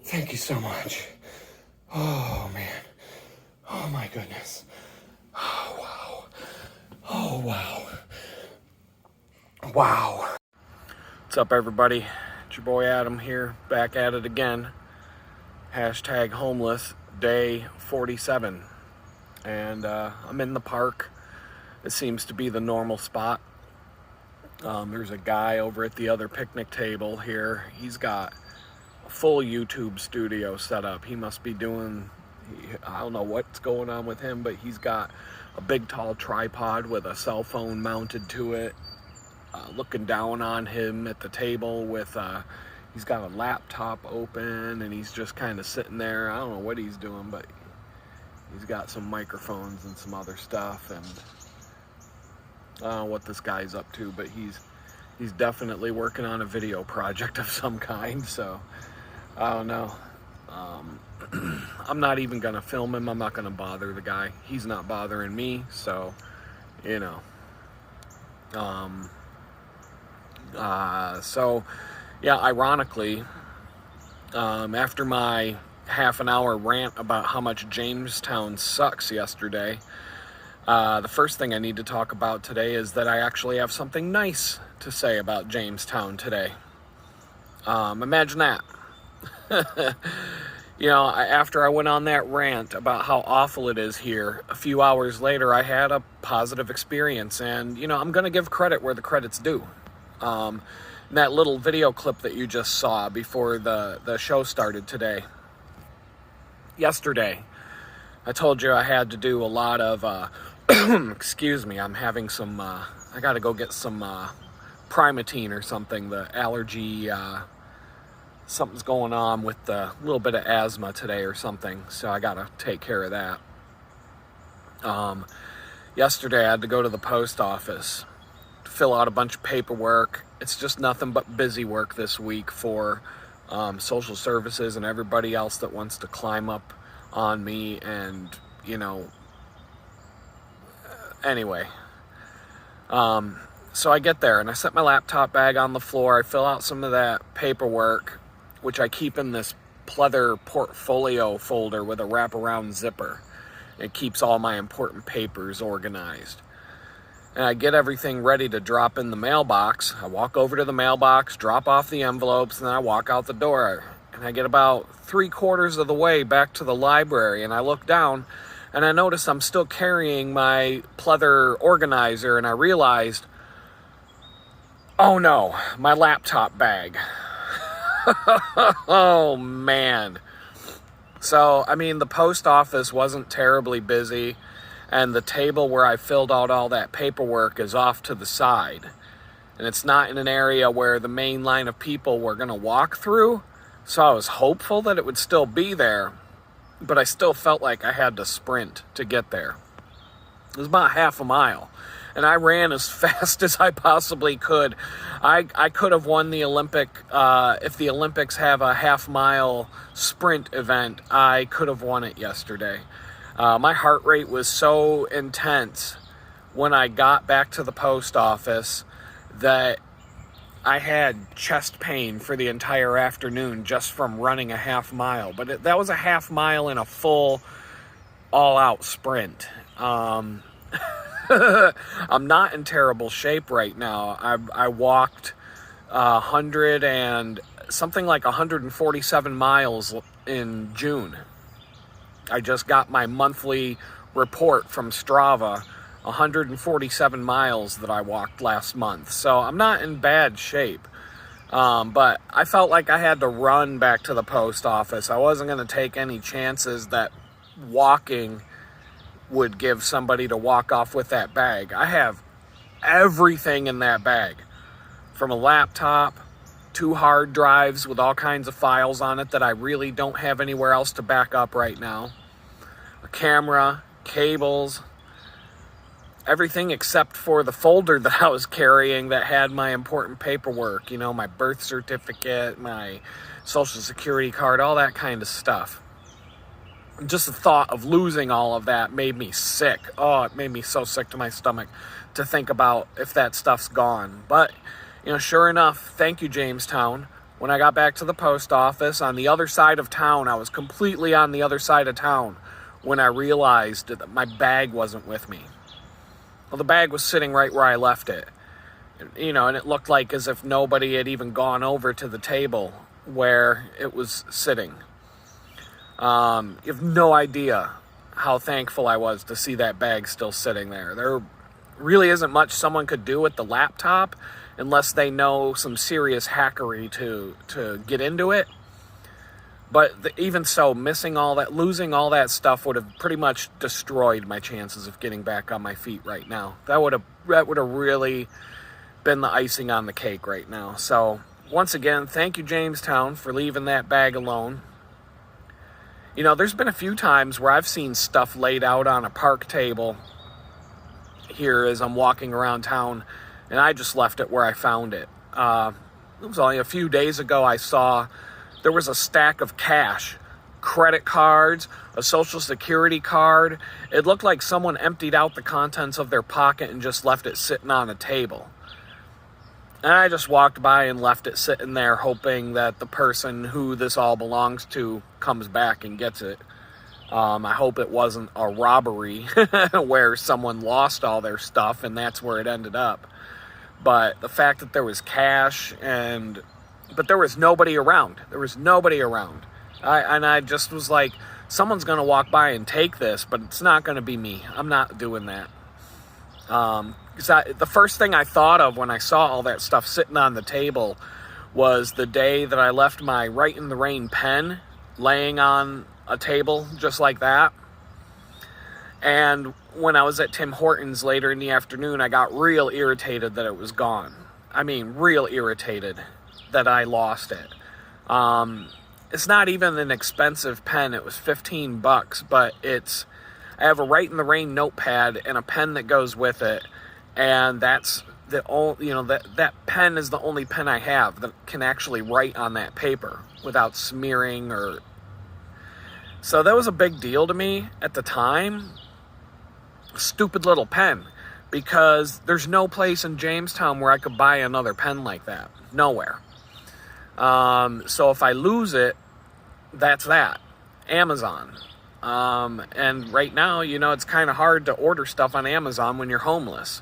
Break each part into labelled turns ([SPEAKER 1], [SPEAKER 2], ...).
[SPEAKER 1] Thank you so much. Oh, man. Oh, my goodness. Oh, wow. Oh, wow. Wow. What's up, everybody? It's your boy Adam here, back at it again. Hashtag homeless, day 47. And I'm in the park. It seems to be the normal spot. There's a guy over at the other picnic table here. He's got a full YouTube studio set up. He must be doing, I don't know what's going on with him, but he's got a big tall tripod with a cell phone mounted to it, looking down on him at the table with, he's got a laptop open, and he's just kind of sitting there. I don't know what he's doing, but he's got some microphones and some other stuff, and I don't know what this guy's up to, but he's definitely working on a video project of some kind, so I don't know. I'm not even gonna film him. I'm not gonna bother the guy. He's not bothering me, so you know. So yeah, ironically, after my half an hour rant about how much Jamestown sucks yesterday, the first thing I need to talk about today is that I actually have something nice to say about Jamestown today. Imagine that. You know, after I went on that rant about how awful it is here, a few hours later I had a positive experience, and you know, I'm going to give credit where the credit's due. That little video clip that you just saw before the show started today. Yesterday, I told you I had to do a lot of, excuse me, I'm having some, I gotta go get some Primatene or something, the allergy, something's going on with a little bit of asthma today or something, so I gotta take care of that. Yesterday I had to go to the post office, fill out a bunch of paperwork. It's just nothing but busy work this week for social services and everybody else that wants to climb up on me, and you know, anyway. So I get there and I set my laptop bag on the floor. I fill out some of that paperwork, which I keep in this pleather portfolio folder with a wraparound zipper. It keeps all my important papers organized. And I get everything ready to drop in the mailbox. I walk over to the mailbox, drop off the envelopes, and then I walk out the door. And I get about 3/4 of the way back to the library, and I look down, and I notice I'm still carrying my pleather organizer, and I realized, oh no, my laptop bag. Oh man. So, I mean, the post office wasn't terribly busy, and the table where I filled out all that paperwork is off to the side. And it's not in an area where the main line of people were going to walk through, so I was hopeful that it would still be there, but I still felt like I had to sprint to get there. It was about half a mile, and I ran as fast as I possibly could. I could have won the Olympic, if the Olympics have a half-mile sprint event, I could have won it yesterday. My heart rate was so intense when I got back to the post office that I had chest pain for the entire afternoon just from running a half mile. But that was a half mile in a full, all-out sprint. I'm not in terrible shape right now. I walked 147 miles in June. I just got my monthly report from Strava, 147 miles that I walked last month. So I'm not in bad shape. But I felt like I had to run back to the post office. I wasn't going to take any chances that walking would give somebody to walk off with that bag. I have everything in that bag, from a laptop, 2 hard drives with all kinds of files on it that I really don't have anywhere else to back up right now, a camera, cables, everything except for the folder that I was carrying that had my important paperwork, you know, my birth certificate, my social security card, all that kind of stuff. Just the thought of losing all of that made me sick. Oh, it made me so sick to my stomach to think about if that stuff's gone. But, you know, sure enough, thank you, Jamestown. When I got back to the post office on the other side of town, I was completely on the other side of town when I realized that my bag wasn't with me. Well, the bag was sitting right where I left it. You know, and it looked like as if nobody had even gone over to the table where it was sitting. You have no idea how thankful I was to see that bag still sitting there. There really isn't much someone could do with the laptop unless they know some serious hackery to get into it. But even so, missing all that, losing all that stuff would have pretty much destroyed my chances of getting back on my feet right now. That would have really been the icing on the cake right now. So once again, thank you, Jamestown, for leaving that bag alone. You know, there's been a few times where I've seen stuff laid out on a park table here as I'm walking around town, and I just left it where I found it. It was only a few days ago I saw there was a stack of cash, credit cards, a social security card. It looked like someone emptied out the contents of their pocket and just left it sitting on a table. And I just walked by and left it sitting there, hoping that the person who this all belongs to comes back and gets it. I hope it wasn't a robbery where someone lost all their stuff and that's where it ended up. But the fact that there was cash but there was nobody around. There was nobody around. I just was like, someone's going to walk by and take this, but it's not going to be me. I'm not doing that. The first thing I thought of when I saw all that stuff sitting on the table was the day that I left my Write in the Rain pen laying on a table just like that. And when I was at Tim Hortons later in the afternoon, I got real irritated that it was gone. I mean, real irritated that I lost it. It's not even an expensive pen. It was $15, but I have a Write in the Rain notepad and a pen that goes with it. And that's the only, that pen is the only pen I have that can actually write on that paper without smearing or. So that was a big deal to me at the time. Stupid little pen, because there's no place in Jamestown where I could buy another pen like that. Nowhere. So if I lose it, that's that. Amazon. And right now, it's kind of hard to order stuff on Amazon when you're homeless.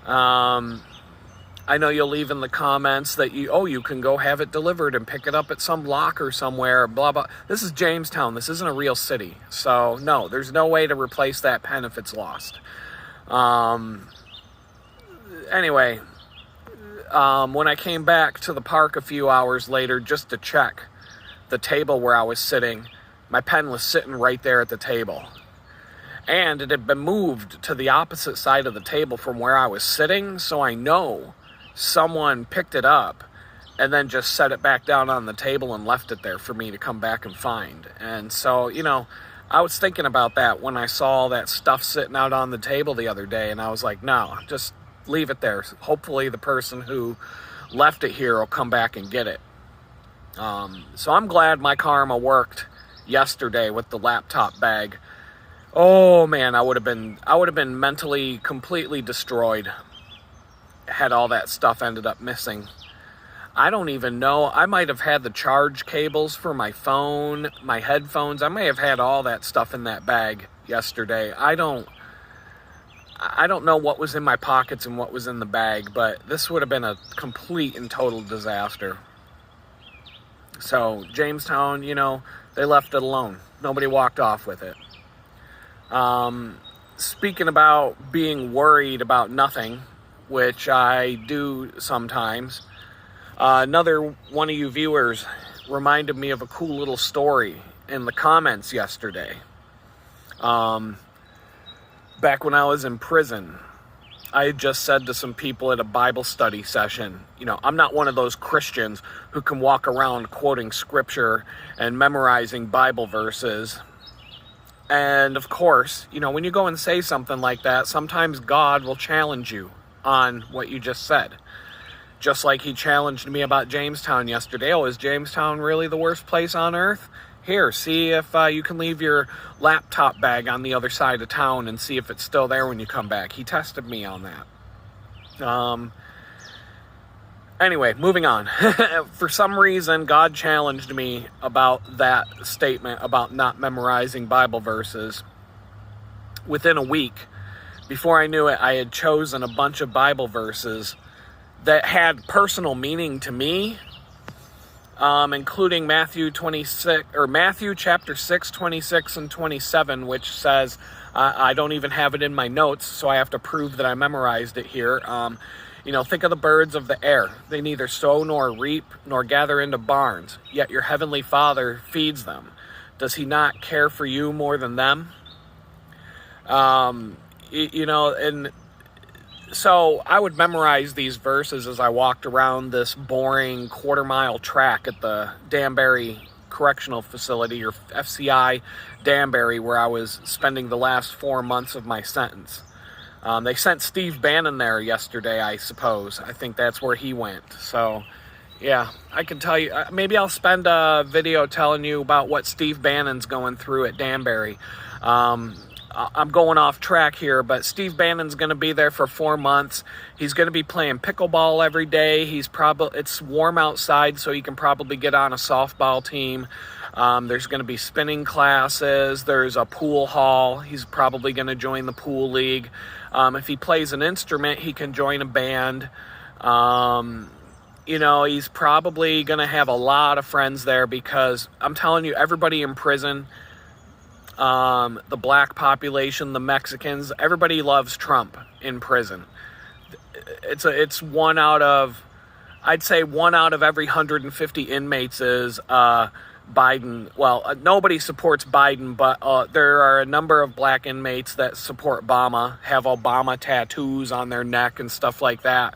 [SPEAKER 1] I know you'll leave in the comments that you can go have it delivered and pick it up at some locker somewhere, blah, blah. This is Jamestown. This isn't a real city. So, no, there's no way to replace that pen if it's lost. Anyway, when I came back to the park a few hours later just to check the table where I was sitting, my pen was sitting right there at the table. And it had been moved to the opposite side of the table from where I was sitting, so I know someone picked it up and then just set it back down on the table and left it there for me to come back and find. And so, I was thinking about that when I saw all that stuff sitting out on the table the other day, and I was like, no, just leave it there. Hopefully the person who left it here will come back and get it. So I'm glad my karma worked yesterday with the laptop bag. Oh man, I would have been mentally completely destroyed had all that stuff ended up missing. I don't even know. I might have had the charge cables for my phone, my headphones. I may have had all that stuff in that bag yesterday. I don't know what was in my pockets and what was in the bag, but this would have been a complete and total disaster. So, Jamestown, they left it alone. Nobody walked off with it. Speaking about being worried about nothing, which I do sometimes, another one of you viewers reminded me of a cool little story in the comments yesterday. Back when I was in prison, I had just said to some people at a Bible study session, I'm not one of those Christians who can walk around quoting scripture and memorizing Bible verses. And of course, when you go and say something like that, sometimes God will challenge you on what you just said. Just like he challenged me about Jamestown yesterday. Oh, is Jamestown really the worst place on earth? Here, see if you can leave your laptop bag on the other side of town and see if it's still there when you come back. He tested me on that. Anyway, moving on. For some reason, God challenged me about that statement about not memorizing Bible verses. Within a week, before I knew it, I had chosen a bunch of Bible verses that had personal meaning to me, including Matthew chapter 6, 26 and 27, which says, I don't even have it in my notes, so I have to prove that I memorized it here. Think of the birds of the air. They neither sow nor reap nor gather into barns, yet your heavenly Father feeds them. Does he not care for you more than them? And so I would memorize these verses as I walked around this boring quarter-mile track at the Danbury Correctional Facility, or FCI Danbury, where I was spending the last 4 months of my sentence. They sent Steve Bannon there yesterday, I suppose. I think that's where he went. So, yeah, I can tell you. Maybe I'll spend a video telling you about what Steve Bannon's going through at Danbury. I'm going off track here, but Steve Bannon's going to be there for 4 months. He's going to be playing pickleball every day. It's warm outside, so he can probably get on a softball team. There's going to be spinning classes. There's a pool hall. He's probably going to join the pool league. If he plays an instrument, he can join a band. He's probably going to have a lot of friends there, because I'm telling you, everybody in prison, the black population, the Mexicans, everybody loves Trump in prison. It's one out of every 150 inmates is Biden. Well, nobody supports Biden, but there are a number of black inmates that support Obama, have Obama tattoos on their neck and stuff like that.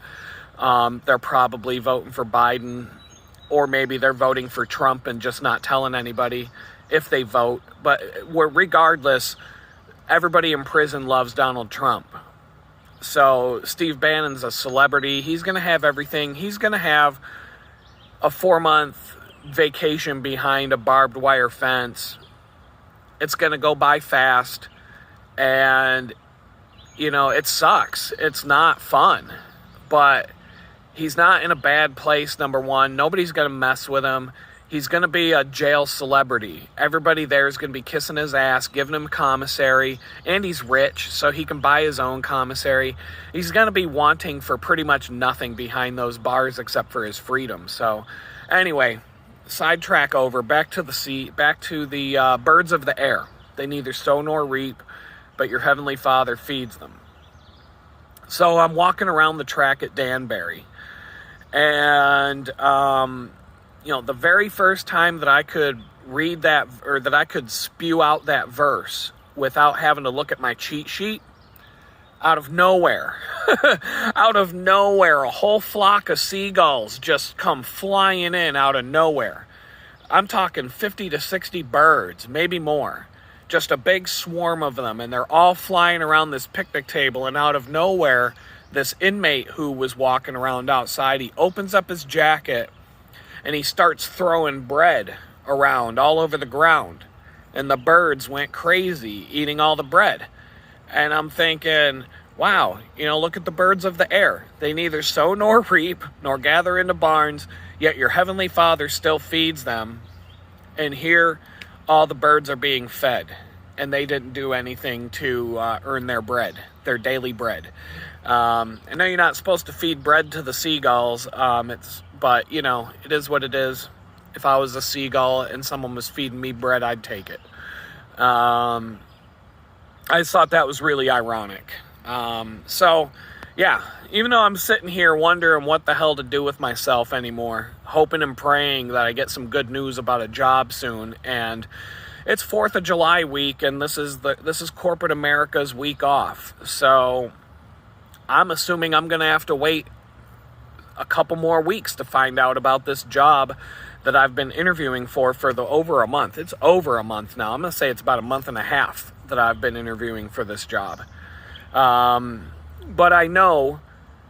[SPEAKER 1] They're probably voting for Biden, or maybe they're voting for Trump and just not telling anybody if they vote. But regardless, everybody in prison loves Donald Trump. So Steve Bannon's a celebrity. He's going to have everything. He's going to have a 4-month vacation behind a barbed wire fence. It's going to go by fast. And, it sucks. It's not fun. But he's not in a bad place, number one. Nobody's going to mess with him. He's going to be a jail celebrity. Everybody there is going to be kissing his ass, giving him commissary, and he's rich, so he can buy his own commissary. He's going to be wanting for pretty much nothing behind those bars except for his freedom. So, anyway, sidetrack over, back to the birds of the air. They neither sow nor reap, but your heavenly Father feeds them. So I'm walking around the track at Danbury, and the very first time that I could read that, or that I could spew out that verse without having to look at my cheat sheet, out of nowhere, a whole flock of seagulls just come flying in out of nowhere. I'm talking 50 to 60 birds, maybe more. Just a big swarm of them, and they're all flying around this picnic table, and out of nowhere, this inmate who was walking around outside, he opens up his jacket, and he starts throwing bread around all over the ground. And the birds went crazy, eating all the bread. And I'm thinking, wow, look at the birds of the air. They neither sow nor reap, nor gather into barns, yet your heavenly Father still feeds them. And here, all the birds are being fed. And they didn't do anything to earn their bread, their daily bread. I know you're not supposed to feed bread to the seagulls, but, it is what it is. If I was a seagull and someone was feeding me bread, I'd take it. I just thought that was really ironic. So, yeah, even though I'm sitting here wondering what the hell to do with myself anymore, hoping and praying that I get some good news about a job soon, and it's 4th of July week, and this is corporate America's week off. So I'm assuming I'm going to have to wait a couple more weeks to find out about this job that I've been interviewing for over a month. It's over a month now. I'm going to say it's about a month and a half that I've been interviewing for this job. But I know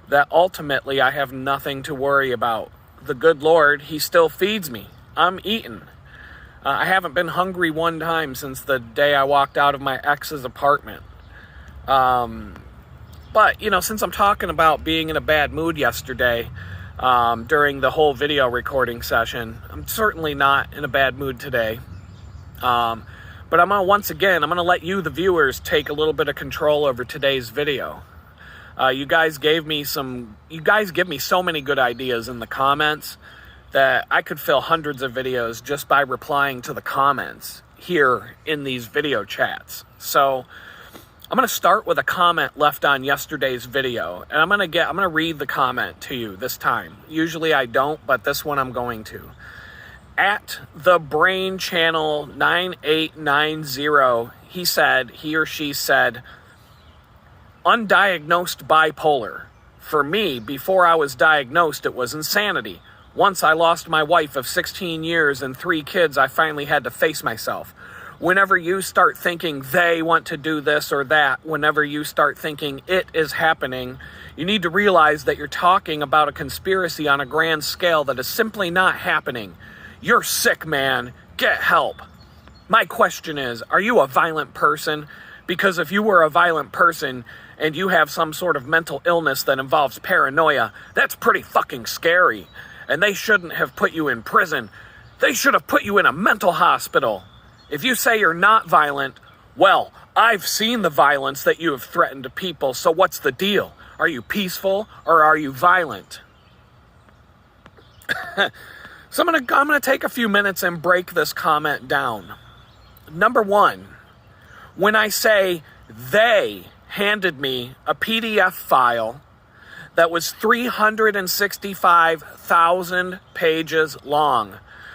[SPEAKER 1] that ultimately I have nothing to worry about. The good Lord, He still feeds me. I'm eating. I haven't been hungry one time since the day I walked out of my ex's apartment. But, since I'm talking about being in a bad mood yesterday, during the whole video recording session. I'm certainly not in a bad mood today. But I'm going to let you, the viewers, take a little bit of control over today's video. You guys give me so many good ideas in the comments that I could fill hundreds of videos just by replying to the comments here in these video chats. So I'm going to start with a comment left on yesterday's video, and I'm going to read the comment to you this time. Usually I don't, but this one I'm going to. At the Brain Channel 9890, he or she said, undiagnosed bipolar. For me, before I was diagnosed, it was insanity. Once I lost my wife of 16 years and 3 kids, I finally had to face myself. Whenever you start thinking they want to do this or that, whenever you start thinking it is happening, you need to realize that you're talking about a conspiracy on a grand scale that is simply not happening. You're sick, man. Get help. My question is, are you a violent person? Because if you were a violent person and you have some sort of mental illness that involves paranoia, that's pretty fucking scary. And they shouldn't have put you in prison. They should have put you in a mental hospital. If you say you're not violent, well, I've seen the violence that you have threatened to people, so what's the deal? Are you peaceful or are you violent? So I'm gonna take a few minutes and break this comment down. Number one, when I say they handed me a PDF file that was 365,000 pages long,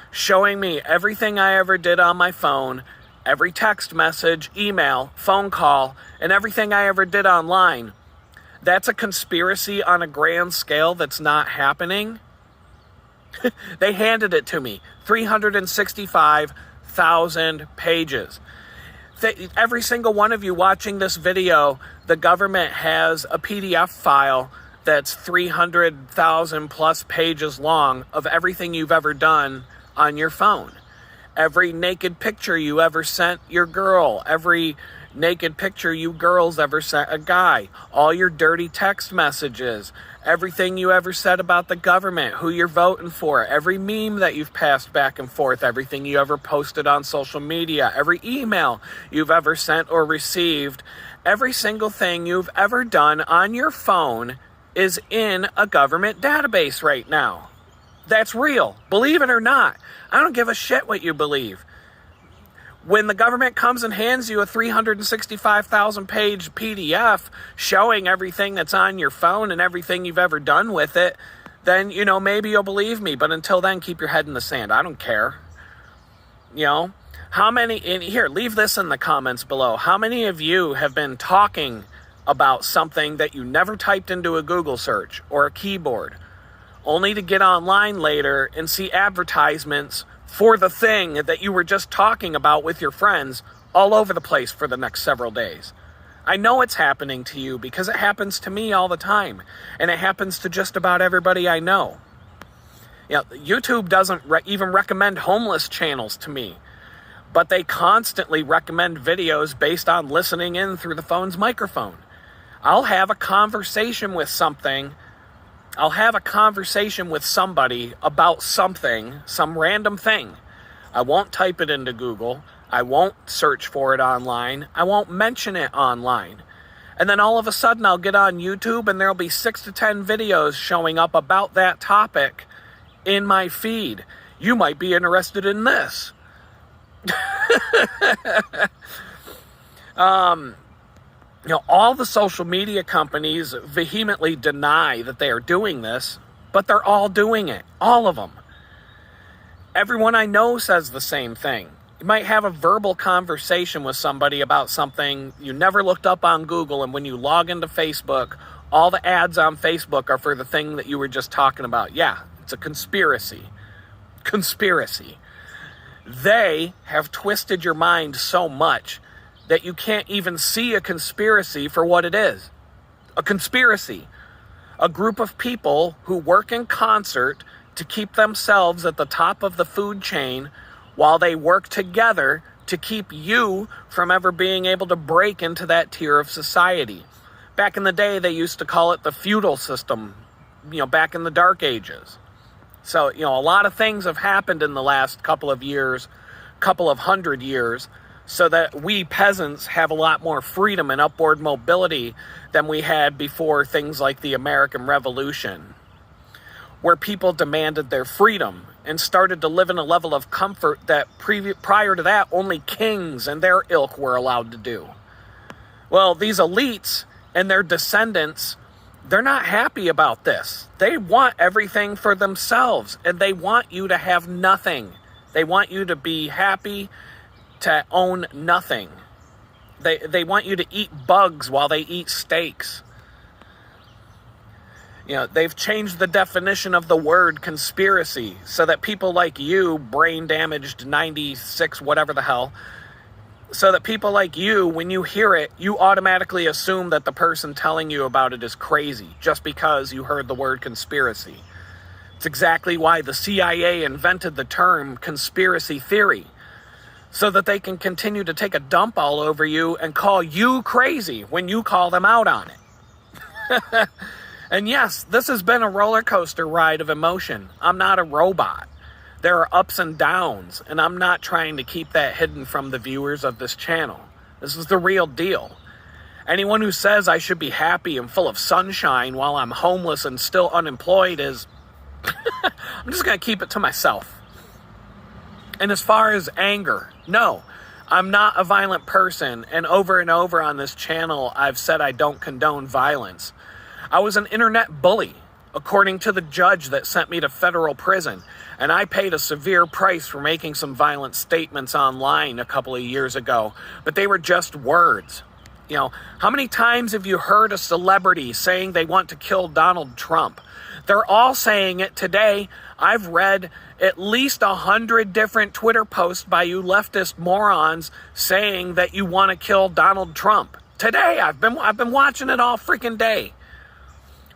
[SPEAKER 1] showing me everything I ever did on my phone, every text message, email, phone call, and everything I ever did online, that's a conspiracy on a grand scale that's not happening. They handed it to me, 365,000 pages. Every single one of you watching this video, the government has a PDF file that's 300,000 plus pages long of everything you've ever done on your phone. Every naked picture you ever sent your girl, every naked picture you girls ever sent a guy, all your dirty text messages, everything you ever said about the government, who you're voting for, every meme that you've passed back and forth, everything you ever posted on social media, every email you've ever sent or received, every single thing you've ever done on your phone is in a government database right now. That's real. Believe it or not. I don't give a shit what you believe. When the government comes and hands you a 365,000 page PDF showing everything that's on your phone and everything you've ever done with it, then, maybe you'll believe me. But until then, keep your head in the sand. I don't care. How many, leave this in the comments below. How many of you have been talking about something that you never typed into a Google search or a keyboard, only to get online later and see advertisements for the thing that you were just talking about with your friends all over the place for the next several days? I know it's happening to you because it happens to me all the time, and it happens to just about everybody I know. YouTube doesn't even recommend homeless channels to me, but they constantly recommend videos based on listening in through the phone's microphone. I'll have a conversation with somebody about something, some random thing. I won't type it into Google. I won't search for it online. I won't mention it online. And then all of a sudden I'll get on YouTube and there'll be 6 to 10 videos showing up about that topic in my feed. You might be interested in this. All the social media companies vehemently deny that they are doing this, but they're all doing it. All of them. Everyone I know says the same thing. You might have a verbal conversation with somebody about something you never looked up on Google, and when you log into Facebook, all the ads on Facebook are for the thing that you were just talking about. Yeah, it's a conspiracy. Conspiracy. They have twisted your mind so much that you can't even see a conspiracy for what it is. A conspiracy. A group of people who work in concert to keep themselves at the top of the food chain while they work together to keep you from ever being able to break into that tier of society. Back in the day, they used to call it the feudal system. back in the Dark Ages. So, a lot of things have happened in the last couple of years, couple of hundred years, so that we peasants have a lot more freedom and upward mobility than we had before things like the American Revolution, where people demanded their freedom and started to live in a level of comfort that prior to that only kings and their ilk were allowed to do. Well, these elites and their descendants, they're not happy about this. They want everything for themselves, and they want you to have nothing. They want you to be happy to own nothing. They want you to eat bugs while they eat steaks. They've changed the definition of the word conspiracy so that people like you, brain damaged 96, whatever the hell, so that people like you, when you hear it, you automatically assume that the person telling you about it is crazy just because you heard the word conspiracy. It's exactly why the CIA invented the term conspiracy theory, so that they can continue to take a dump all over you and call you crazy when you call them out on it. And yes, this has been a roller coaster ride of emotion. I'm not a robot. There are ups and downs, and I'm not trying to keep that hidden from the viewers of this channel. This is the real deal. Anyone who says I should be happy and full of sunshine while I'm homeless and still unemployed is... I'm just going to keep it to myself. And as far as anger, no, I'm not a violent person, and over on this channel, I've said I don't condone violence. I was an internet bully, according to the judge that sent me to federal prison, and I paid a severe price for making some violent statements online a couple of years ago, but they were just words. How many times have you heard a celebrity saying they want to kill Donald Trump? They're all saying it today. I've read at least 100 different Twitter posts by you leftist morons saying that you want to kill Donald Trump. Today, I've been watching it all freaking day.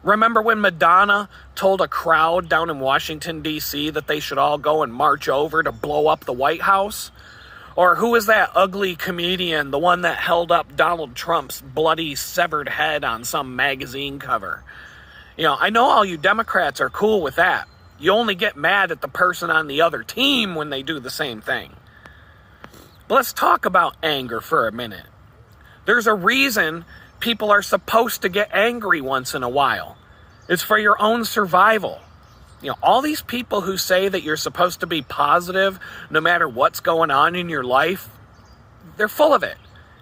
[SPEAKER 1] Remember when Madonna told a crowd down in Washington, D.C. that they should all go and march over to blow up the White House? Or who was that ugly comedian, the one that held up Donald Trump's bloody severed head on some magazine cover? I know all you Democrats are cool with that. You only get mad at the person on the other team when they do the same thing. But let's talk about anger for a minute. There's a reason people are supposed to get angry once in a while. It's for your own survival. All these people who say that you're supposed to be positive no matter what's going on in your life, they're full of it.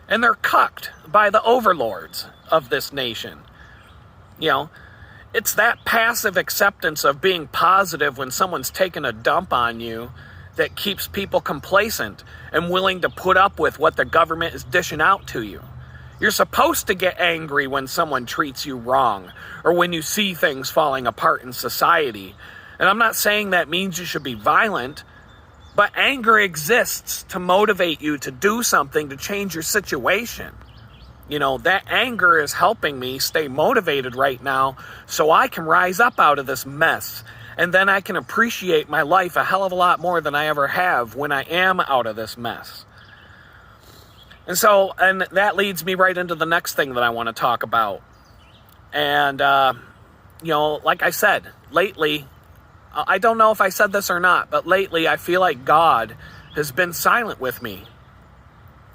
[SPEAKER 1] And they're cucked by the overlords of this nation. It's that passive acceptance of being positive when someone's taking a dump on you that keeps people complacent and willing to put up with what the government is dishing out to you. You're supposed to get angry when someone treats you wrong or when you see things falling apart in society. And I'm not saying that means you should be violent, but anger exists to motivate you to do something to change your situation. That anger is helping me stay motivated right now so I can rise up out of this mess. And then I can appreciate my life a hell of a lot more than I ever have when I am out of this mess. And that leads me right into the next thing that I want to talk about. And, like I said, lately, I don't know if I said this or not, but lately I feel like God has been silent with me.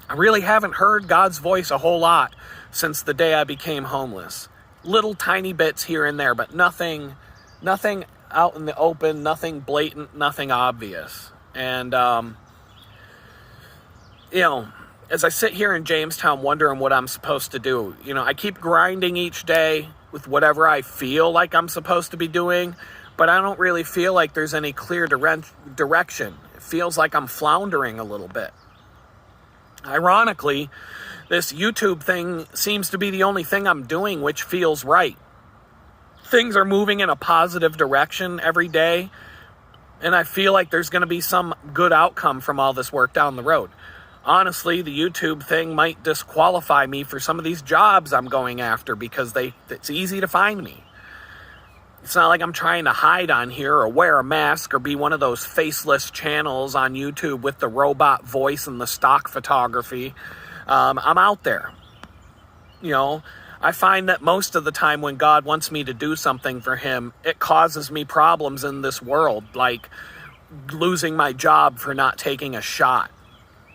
[SPEAKER 1] I really haven't heard God's voice a whole lot since the day I became homeless. Little tiny bits here and there, but nothing out in the open, nothing blatant, nothing obvious. And, as I sit here in Jamestown wondering what I'm supposed to do, I keep grinding each day with whatever I feel like I'm supposed to be doing, but I don't really feel like there's any clear direction. It feels like I'm floundering a little bit. Ironically, this YouTube thing seems to be the only thing I'm doing which feels right. Things are moving in a positive direction every day, and I feel like there's going to be some good outcome from all this work down the road. Honestly, the YouTube thing might disqualify me for some of these jobs I'm going after because it's easy to find me. It's not like I'm trying to hide on here or wear a mask or be one of those faceless channels on YouTube with the robot voice and the stock photography. I'm out there. I I find that most of the time when God wants me to do something for him, it causes me problems in this world, like losing my job for not taking a shot.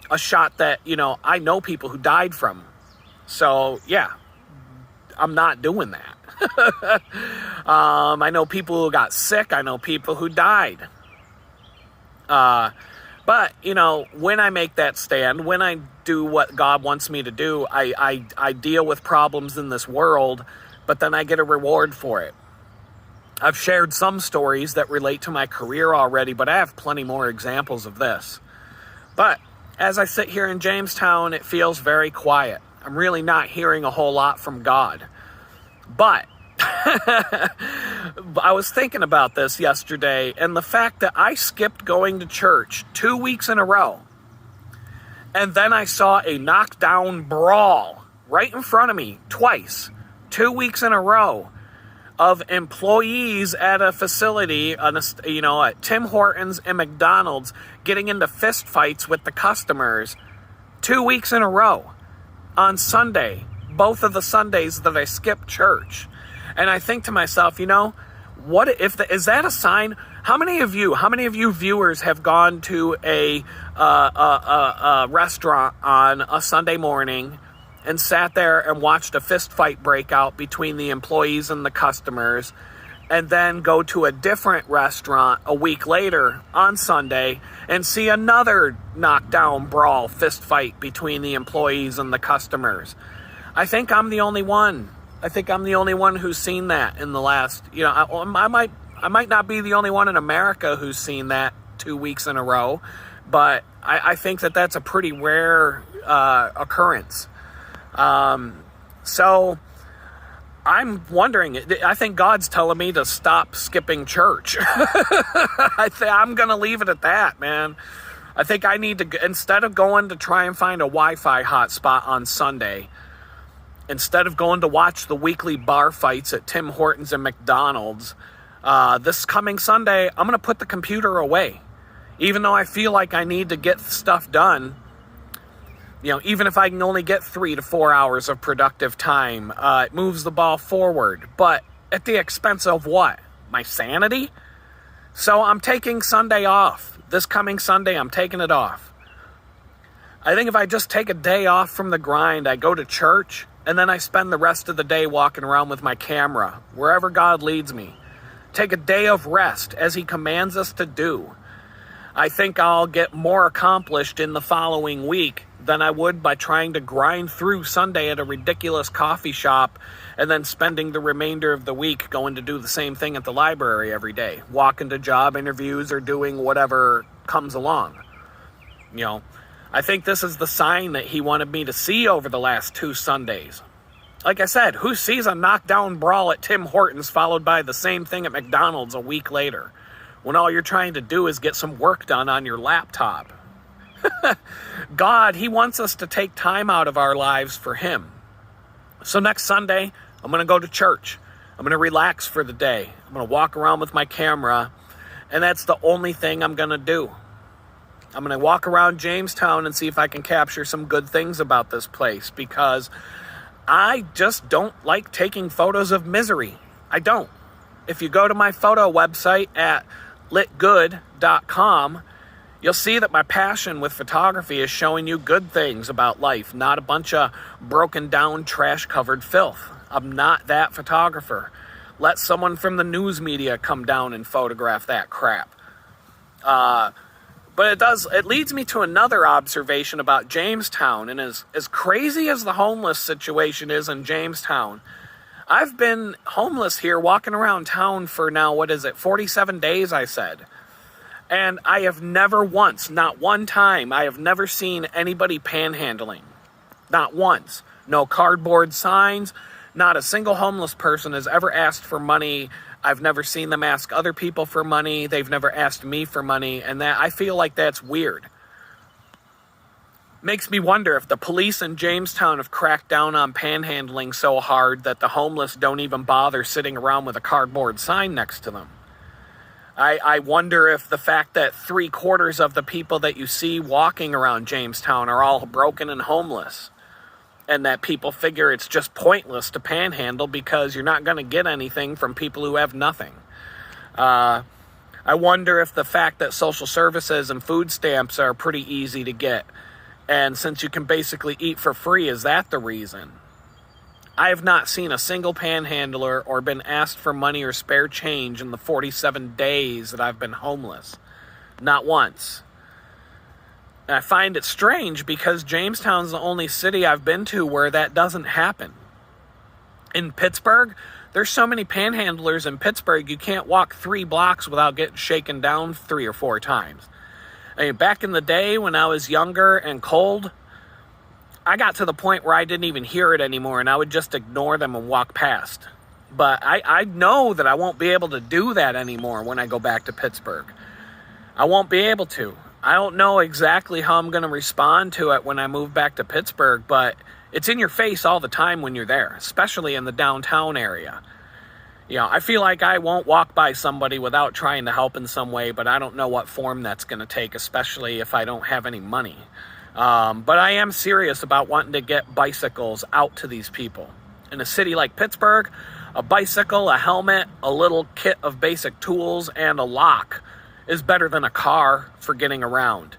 [SPEAKER 1] A shot that, I know people who died from. So, yeah, I'm not doing that. I know people who got sick. I know people who died. But, when I make that stand, when I do what God wants me to do, I deal with problems in this world, but then I get a reward for it. I've shared some stories that relate to my career already, but I have plenty more examples of this. But as I sit here in Jamestown, it feels very quiet. I'm really not hearing a whole lot from God. But I was thinking about this yesterday, and the fact that I skipped going to church 2 weeks in a row, and then I saw a knockdown brawl right in front of me twice, 2 weeks in a row, of employees at a facility, at Tim Hortons and McDonald's, getting into fist fights with the customers 2 weeks in a row on Sunday, both of the Sundays that I skipped church. And I think to myself, what is that a sign? How many of you viewers have gone to a restaurant on a Sunday morning and sat there and watched a fist fight break out between the employees and the customers, and then go to a different restaurant a week later on Sunday and see another knockdown brawl fist fight between the employees and the customers? I think I'm the only one. I think I'm the only one who's seen that in the last, I might not be the only one in America who's seen that 2 weeks in a row, but I think that that's a pretty rare occurrence. So I'm wondering, I think God's telling me to stop skipping church. I'm going to leave it at that, man. I think I need to, instead of going to try and find a Wi-Fi hotspot on Sunday, instead of going to watch the weekly bar fights at Tim Hortons and McDonald's, this coming Sunday, I'm going to put the computer away. Even though I feel like I need to get stuff done, even if I can only get 3 to 4 hours of productive time, it moves the ball forward. But at the expense of what? My sanity? So I'm taking Sunday off. This coming Sunday, I'm taking it off. I think if I just take a day off from the grind, I go to church, and then I spend the rest of the day walking around with my camera, wherever God leads me. Take a day of rest, as he commands us to do. I think I'll get more accomplished in the following week than I would by trying to grind through Sunday at a ridiculous coffee shop and then spending the remainder of the week going to do the same thing at the library every day, walking to job interviews or doing whatever comes along. I think this is the sign that he wanted me to see over the last 2 Sundays. Like I said, who sees a knockdown brawl at Tim Hortons followed by the same thing at McDonald's a week later, when all you're trying to do is get some work done on your laptop? God, he wants us to take time out of our lives for him. So next Sunday, I'm going to go to church. I'm going to relax for the day. I'm going to walk around with my camera, and that's the only thing I'm going to do. I'm going to walk around Jamestown and see if I can capture some good things about this place, because I just don't like taking photos of misery. I don't. If you go to my photo website at litgood.com, you'll see that my passion with photography is showing you good things about life, not a bunch of broken down, trash-covered filth. I'm not that photographer. Let someone from the news media come down and photograph that crap. But it leads me to another observation about Jamestown. And as crazy as the homeless situation is in Jamestown, I've been homeless here walking around town for now, 47 days, I said. And I have never once, not one time, I have never seen anybody panhandling. Not once. No cardboard signs. Not a single homeless person has ever asked for money. I've never seen them ask other people for money. They've never asked me for money. And that, I feel like that's weird. Makes me wonder if the police in Jamestown have cracked down on panhandling so hard that the homeless don't even bother sitting around with a cardboard sign next to them. I wonder if the fact that 3/4 of the people that you see walking around Jamestown are all broken and homeless. and that people figure it's just pointless to panhandle because you're not going to get anything from people who have nothing. I wonder if the fact that social services and food stamps are pretty easy to get, and since you can basically eat for free, is that the reason? I have not seen a single panhandler or been asked for money or spare change in the 47 days that I've been homeless. Not once. And I find it strange because Jamestown's the only city I've been to where that doesn't happen. In Pittsburgh, there's so many panhandlers in Pittsburgh, you can't walk 3 blocks without getting shaken down 3 or 4 times. I mean, back in the day when I was younger and cold, I got to the point where I didn't even hear it anymore, and I would just ignore them and walk past. But I know that I won't be able to do that anymore when I go back to Pittsburgh. I won't be able to. I don't know exactly how I'm going to respond to it when I move back to Pittsburgh, but it's in your face all the time when you're there, especially in the downtown area. You know, I feel like I won't walk by somebody without trying to help in some way, but I don't know what form that's going to take, especially if I don't have any money. But I am serious about wanting to get bicycles out to these people. In a city like Pittsburgh, a bicycle, a helmet, a little kit of basic tools, and a lock is better than a car for getting around.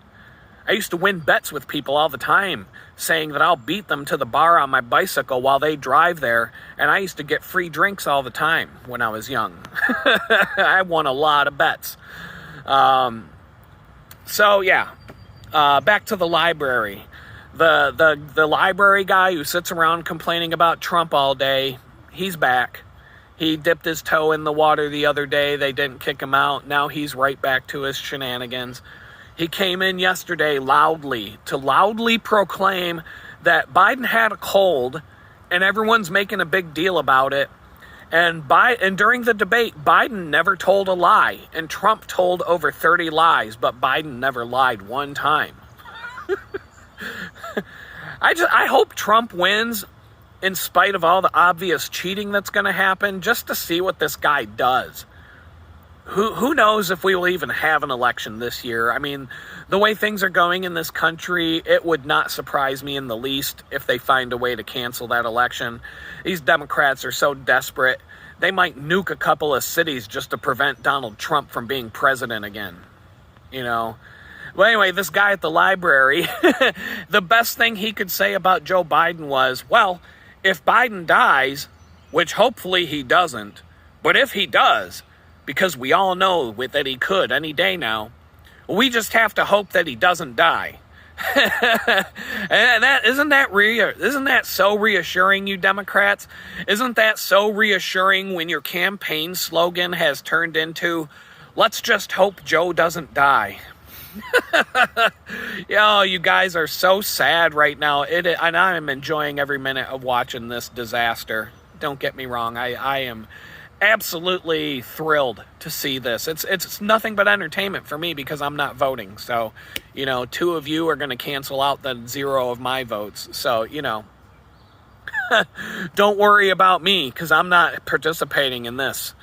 [SPEAKER 1] I used to win bets with people all the time, saying that I'll beat them to the bar on my bicycle while they drive there, and I used to get free drinks all the time when I was young. I won a lot of bets. Back to the library. The library guy who sits around complaining about Trump all day, he's back. He dipped his toe in the water the other day. They didn't kick him out. Now he's right back to his shenanigans. He came in yesterday loudly proclaim that Biden had a cold and everyone's making a big deal about it. And during the debate, Biden never told a lie, and Trump told over 30 lies, but Biden never lied one time. I hope Trump wins in spite of all the obvious cheating that's going to happen, just to see what this guy does. Who knows if we will even have an election this year? I mean, the way things are going in this country, it would not surprise me in the least if they find a way to cancel that election. These Democrats are so desperate, they might nuke a couple of cities just to prevent Donald Trump from being president again. You know? Well, anyway, this guy at the library, the best thing he could say about Joe Biden was, well, if Biden dies, which hopefully he doesn't, but if he does, because we all know that he could any day now, we just have to hope that he doesn't die. And isn't that so reassuring, you Democrats? Isn't that so reassuring when your campaign slogan has turned into, let's just hope Joe doesn't die? You guys are so sad right now. And I am enjoying every minute of watching this disaster. Don't get me wrong. I am absolutely thrilled to see this. It's nothing but entertainment for me because I'm not voting. So, 2 of you are going to cancel out the 0 of my votes. So, don't worry about me because I'm not participating in this.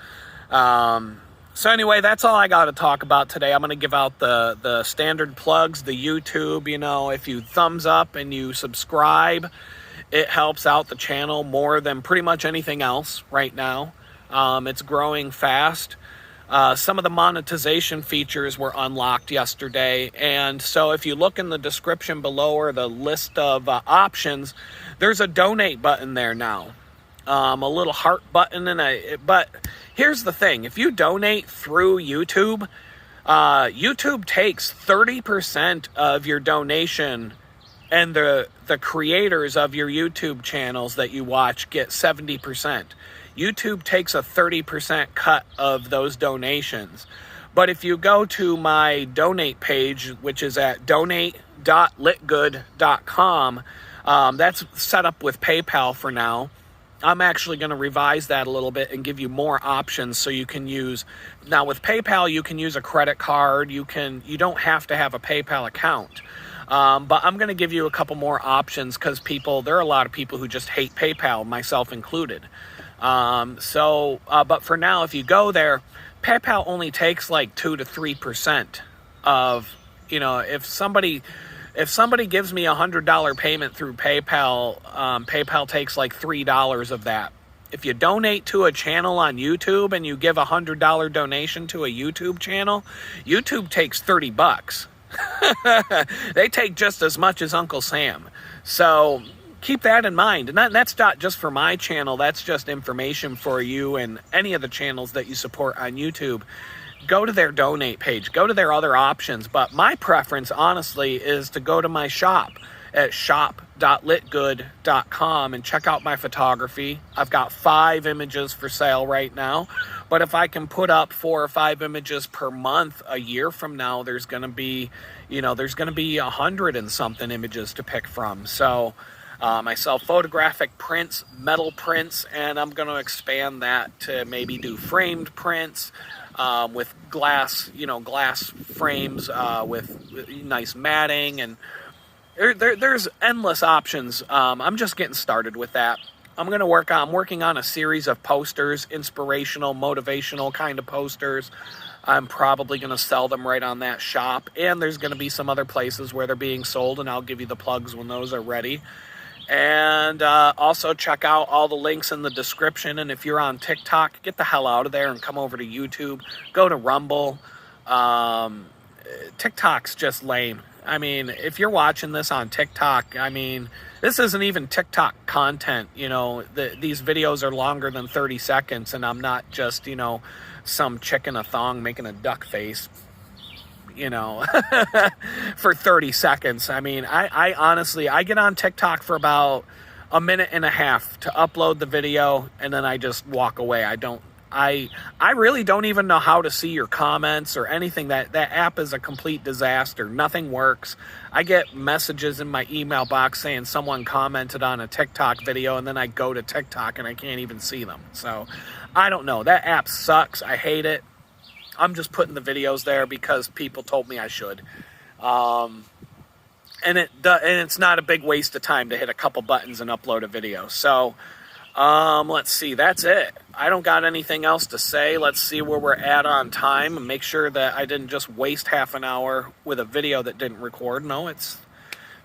[SPEAKER 1] So anyway, that's all I got to talk about today. I'm going to give out the standard plugs, the YouTube. If you thumbs up and you subscribe, it helps out the channel more than pretty much anything else right now. It's growing fast. Some of the monetization features were unlocked yesterday. And so if you look in the description below or the list of options, there's a donate button there now. A little heart button. But here's the thing. If you donate through YouTube, YouTube takes 30% of your donation, and the creators of your YouTube channels that you watch get 70%. YouTube takes a 30% cut of those donations. But if you go to my donate page, which is at donate.litgood.com, that's set up with PayPal for now. I'm actually going to revise that a little bit and give you more options so you can use. Now with PayPal, you can use a credit card. You don't have to have a PayPal account. But I'm going to give you a couple more options because there are a lot of people who just hate PayPal, myself included. But for now, if you go there, PayPal only takes like 2 to 3% of, if If somebody gives me $100 payment through PayPal, PayPal takes like $3 of that. If you donate to a channel on YouTube and you give a $100 donation to a YouTube channel, YouTube takes $30. They take just as much as Uncle Sam. So keep that in mind. And that's not just for my channel. That's just information for you and any of the channels that you support on YouTube. Go to their donate page. Go to their other options. But my preference, honestly, is to go to my shop at shop.litgood.com and check out my photography. I've got 5 images for sale right now. But if I can put up 4 or 5 images per month a year from now, there's going to be, there's going to be 100 and something images to pick from. So I sell photographic prints, metal prints, and I'm going to expand that to maybe do framed prints with glass, glass frames with nice matting, and there's endless options. I'm just getting started with that. I'm working on a series of posters, inspirational, motivational kind of posters. I'm probably going to sell them right on that shop, and there's going to be some other places where they're being sold, and I'll give you the plugs when those are ready. And also check out all the links in the description. And if you're on TikTok, get the hell out of there and come over to YouTube. Go to Rumble. TikTok's just lame. I mean, if you're watching this on TikTok, this isn't even TikTok content. These videos are longer than 30 seconds, and I'm not just, some chick in a thong making a duck face, for 30 seconds. I honestly, I get on TikTok for about a minute and a half to upload the video, and then I just walk away. I really don't even know how to see your comments or anything. That app is a complete disaster. Nothing works. I get messages in my email box saying someone commented on a TikTok video, and then I go to TikTok and I can't even see them. So I don't know. That app sucks. I hate it. I'm just putting the videos there because people told me I should. And it's not a big waste of time to hit a couple buttons and upload a video. So let's see. That's it. I don't got anything else to say. Let's see where we're at on time and make sure that I didn't just waste half an hour with a video that didn't record. No, it's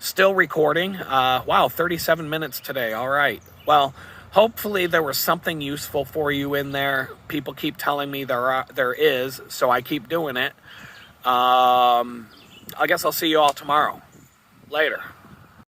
[SPEAKER 1] still recording. Wow, 37 minutes today. All right. Well, hopefully there was something useful for you in there. People keep telling me there is, so I keep doing it. I guess I'll see you all tomorrow. Later.